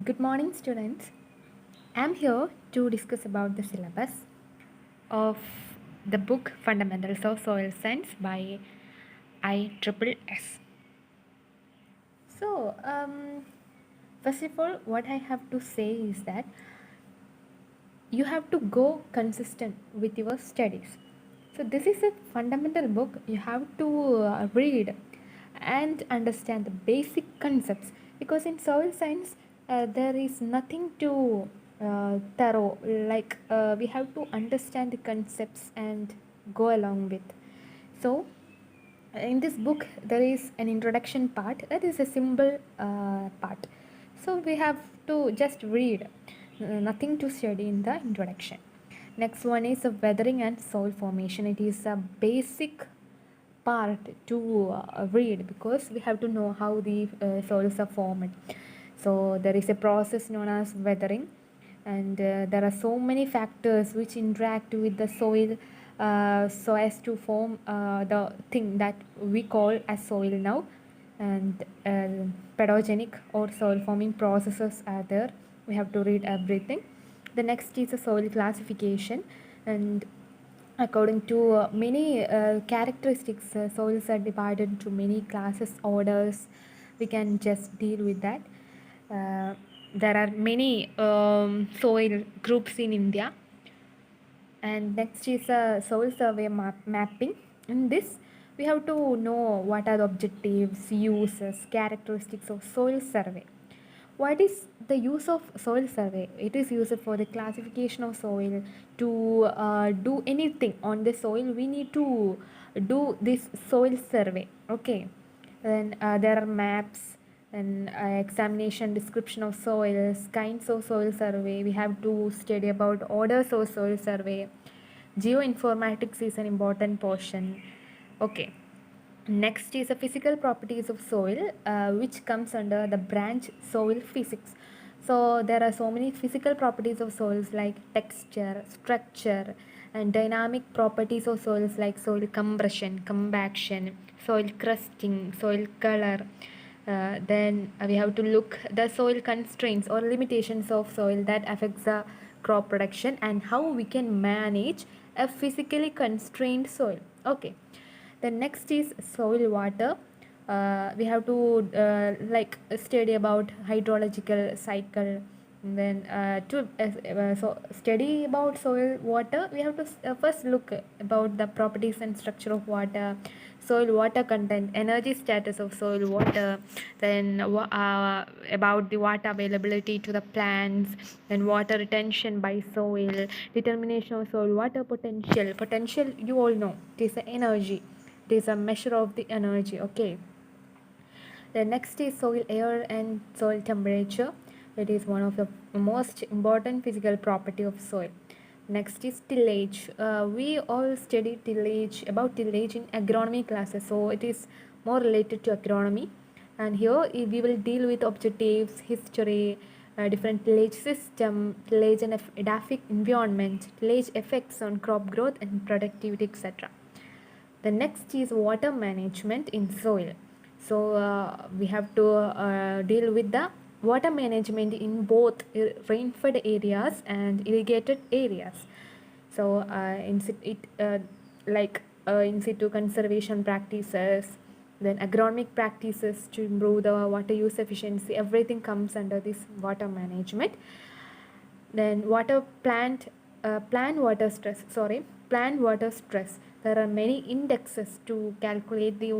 Good morning, students. I'm here to discuss about the syllabus of the book Fundamentals of Soil Science by ISSS. So, first of all, what I have to say is that you have to go consistent with your studies. So, this is a fundamental book you have to read and understand the basic concepts because in soil science there is nothing to thorough, like we have to understand the concepts and go along with. So, in this book there is an introduction part that is a simple part, so we have to just read, nothing to study in the introduction. Next one is weathering and soil formation. It is a basic part to read because we have to know how the soils are formed. So there is a process known as weathering, and there are so many factors which interact with the soil so as to form the thing that we call as soil now. And pedogenic or soil forming processes are there. We have to read everything. The next is a soil classification, and according to many characteristics, soils are divided into many classes, orders. We can just deal with that. There are many soil groups in India. And next is a soil survey mapping. In this, we have to know what are the objectives, uses, characteristics of soil survey. What is the use of soil survey? It is used for the classification of soil. To do anything on the soil, we need to do this soil survey. Okay. Then there are maps and examination, description of soils, kinds of soil survey. We have to study about orders of soil survey. Geoinformatics is an important portion. Okay. Next is the physical properties of soil, which comes under the branch soil physics. So there are so many physical properties of soils like texture, structure, and dynamic properties of soils like soil compression, compaction, soil crusting, soil color. Then we have to look the soil constraints or limitations of soil that affects the crop production and how we can manage a physically constrained soil. Okay. The next is soil water. We have to like study about hydrological cycle. And then so study about soil water, we have to first look about the properties and structure of water, soil water content, energy status of soil water, then about the water availability to the plants, then water retention by soil, determination of soil water potential. Potential, you all know, it is the energy, it is a measure of the energy. Okay. The next is soil air and soil temperature. It is one of the most important physical property of soil. Next is tillage. We all study tillage, about tillage in agronomy classes, so it is more related to agronomy. And here we will deal with objectives, history, different tillage system, tillage and edaphic environment, tillage effects on crop growth and productivity, etc. The next is water management in soil. So we have to deal with the water management in both rainfed areas and irrigated areas. So in situ conservation practices, then agronomic practices to improve the water use efficiency, everything comes under this water management. Then plant water stress. There are many indexes to calculate the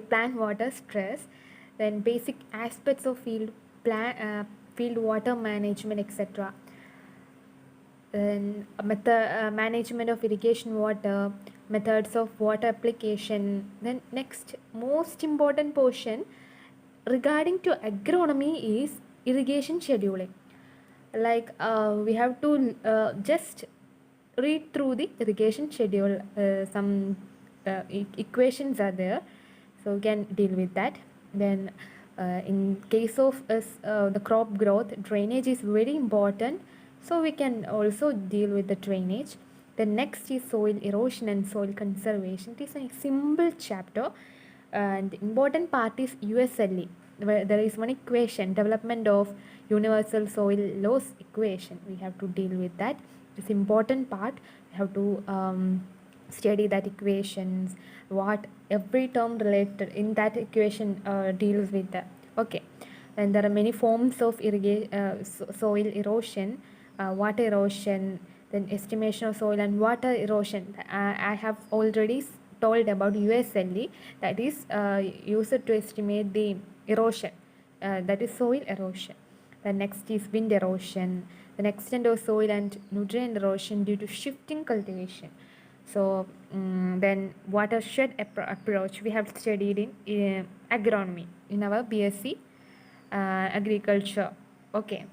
plant water stress. Then basic aspects of field water management, etc. Then management of irrigation water, methods of water application. Then next most important portion regarding to agronomy is irrigation scheduling. Like we have to just read through the irrigation schedule. Some equations are there, so we can deal with that. Then in case of the crop growth, drainage is very important, so we can also deal with the drainage. The next is soil erosion and soil conservation. It is a simple chapter, and the important part is USLE. where there is one equation, development of universal soil laws equation. We have to deal with that. It's important part. We have to study that equations, what every term related in that equation deals with that. Okay, and there are many forms of soil erosion, water erosion, then estimation of soil and water erosion. I have already told about USLE, that is used to estimate the erosion, that is soil erosion. The next is wind erosion, the extent of soil and nutrient erosion due to shifting cultivation. So then watershed approach we have studied in agronomy in our BSc agriculture. Okay.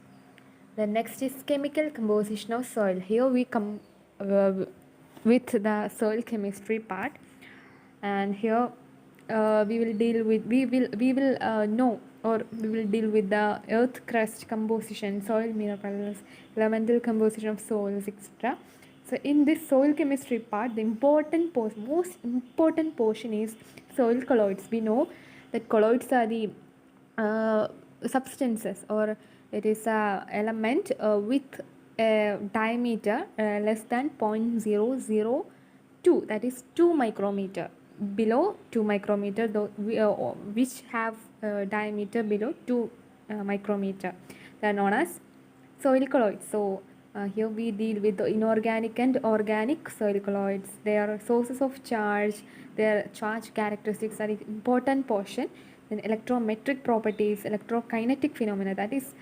The next is chemical composition of soil. Here we come with the soil chemistry part, and here we will know, or we will deal with the earth crust composition, soil minerals, elemental composition of soils, etc. So in this soil chemistry part, the most important portion is soil colloids. We know that colloids are the substances, or it is a element with a diameter less than 0.002, that is 2 micrometer, below 2 micrometer, which have diameter below 2 micrometer. They are known as soil colloids. So here we deal with the inorganic and organic soil colloids. Their sources of charge, their charge characteristics are an important portion. Then electrometric properties, electrokinetic phenomena, that is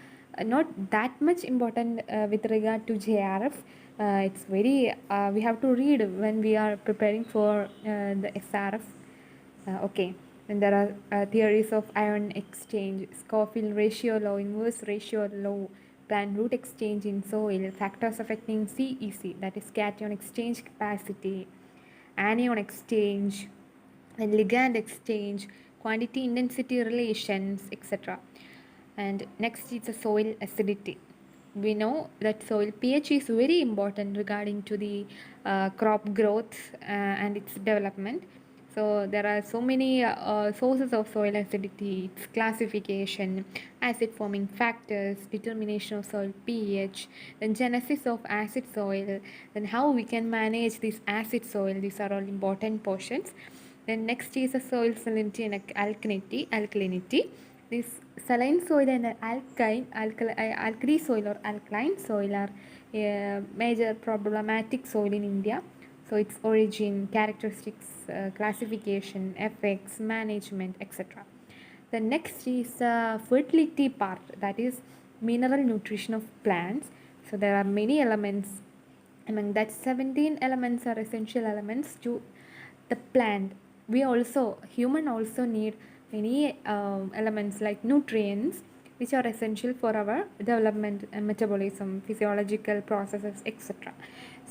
not that much important with regard to JRF. It's very we have to read when we are preparing for the SRF. Okay. And there are theories of ion exchange, Scofield ratio law, inverse ratio law, plant root exchange in soil, factors affecting CEC, that is cation exchange capacity, anion exchange, and ligand exchange, quantity intensity relations, etc. And next is the soil acidity. We know that soil pH is very important regarding to the crop growth and its development. So there are so many sources of soil acidity, its classification, acid forming factors, determination of soil pH, then genesis of acid soil, then how we can manage this acid soil. These are all important portions. Then next is the soil salinity and alkalinity. This saline soil and alkali soil or alkaline soil are major problematic soil in India. So its origin, characteristics, classification, effects, management, etc. The next is fertility part, that is mineral nutrition of plants. So there are many elements. Among that, 17 elements are essential elements to the plant. We also, human also need many elements like nutrients, which are essential for our development and metabolism, physiological processes, etc.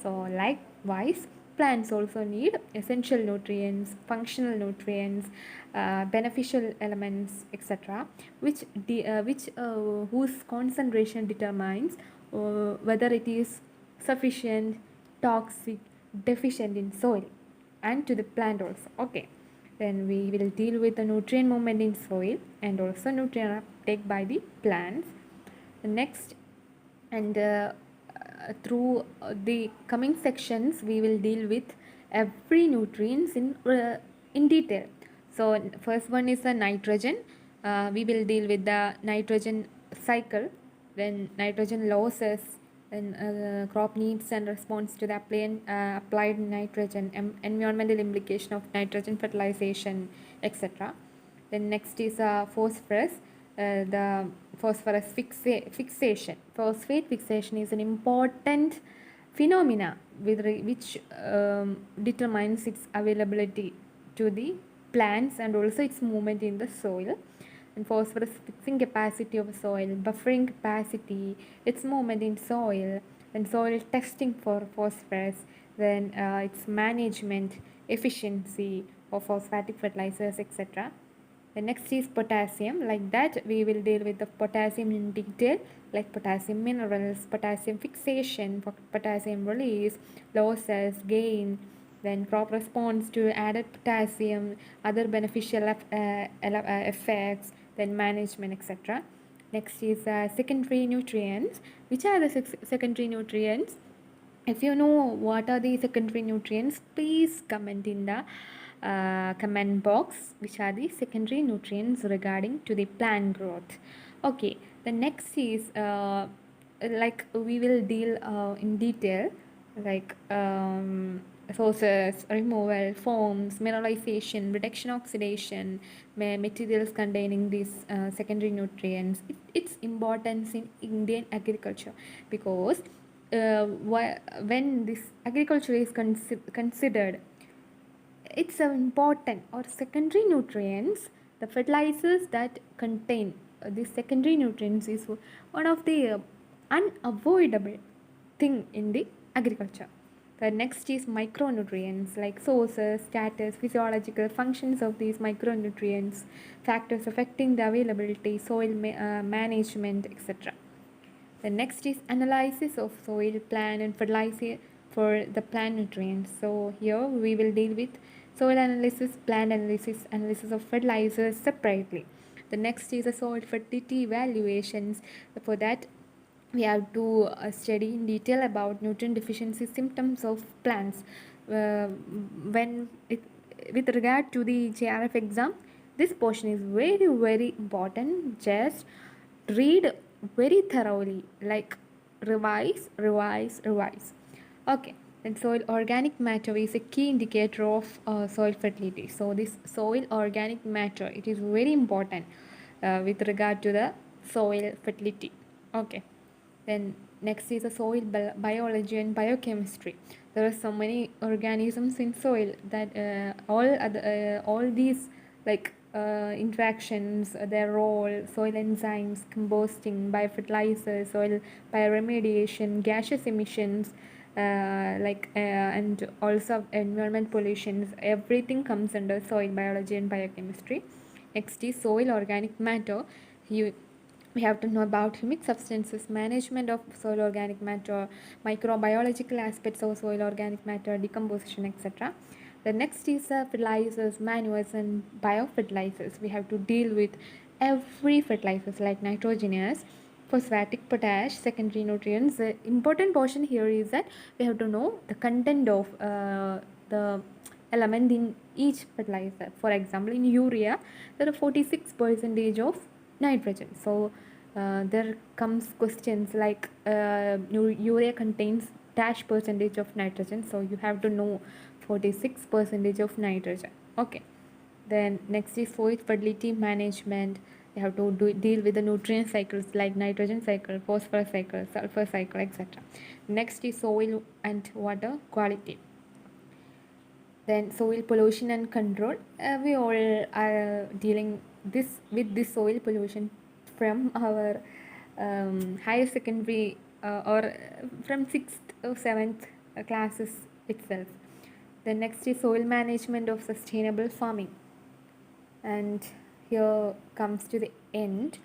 So likewise, plants also need essential nutrients, functional nutrients, beneficial elements, etc., whose concentration determines whether it is sufficient, toxic, deficient in soil and to the plant also. Okay, then we will deal with the nutrient movement in soil and also nutrient uptake by the plants. The next, and through the coming sections we will deal with every nutrients in detail. So first one is the nitrogen. We will deal with the nitrogen cycle, then nitrogen losses, then crop needs and response to the applied nitrogen, environmental implication of nitrogen fertilization, etc. Then next is phosphorus. The phosphorus fixation. Phosphate fixation is an important phenomena which determines its availability to the plants and also its movement in the soil. And phosphorus fixing capacity of soil, buffering capacity, its movement in soil, and soil testing for phosphorus, then its management, efficiency of phosphatic fertilizers, etc. The next is potassium. Like that, we will deal with the potassium in detail, like potassium minerals, potassium fixation, potassium release, losses, gain, then crop response to added potassium, other beneficial effects, then management, etc. Next is secondary nutrients. Which are the secondary nutrients? If you know what are the secondary nutrients, please comment in the comment box which are the secondary nutrients regarding to the plant growth. Okay, the next is like we will deal in detail, like sources, removal, forms, mineralization, reduction, oxidation, materials containing these secondary nutrients, its importance in Indian agriculture, because when this agriculture is considered, it's important or secondary nutrients, the fertilizers that contain these secondary nutrients is one of the unavoidable thing in the agriculture. The next is micronutrients, like sources, status, physiological functions of these micronutrients, factors affecting the availability, soil management, etc. The next is analysis of soil, plant and fertilizer for the plant nutrients. So here we will deal with soil analysis, plant analysis, analysis of fertilizers separately. The next is the soil fertility evaluations. For that we have to study in detail about nutrient deficiency symptoms of plants. When it, with regard to the JRF exam, this portion is very important. Just read very thoroughly, like revise. Okay, then soil organic matter is a key indicator of soil fertility. So this soil organic matter, it is very important with regard to the soil fertility. Okay, then next is the soil biology and biochemistry. There are so many organisms in soil that all these like interactions, their role, soil enzymes, composting, biofertilizers, soil bioremediation, gaseous emissions, and also environment pollutions, everything comes under soil biology and biochemistry. Next is soil organic matter. We have to know about humic substances, management of soil organic matter, microbiological aspects of soil organic matter, decomposition, etc. The next is fertilizers, manures, and biofertilizers. We have to deal with every fertilizers like nitrogenous, phosphatic, potash, secondary nutrients. The important portion here is that we have to know the content of the element in each fertilizer. For example, in urea, there are 46% of nitrogen. So there comes questions like urea contains dash percentage of nitrogen, so you have to know 46% of nitrogen. Okay, then next is soil fertility management. You have to deal with the nutrient cycles like nitrogen cycle, phosphorus cycle, sulfur cycle, etc. Next is soil and water quality. Then soil pollution and control. We all are dealing with this soil pollution from our higher secondary or from 6th or 7th classes itself. The next is soil management of sustainable farming. And here comes to the end.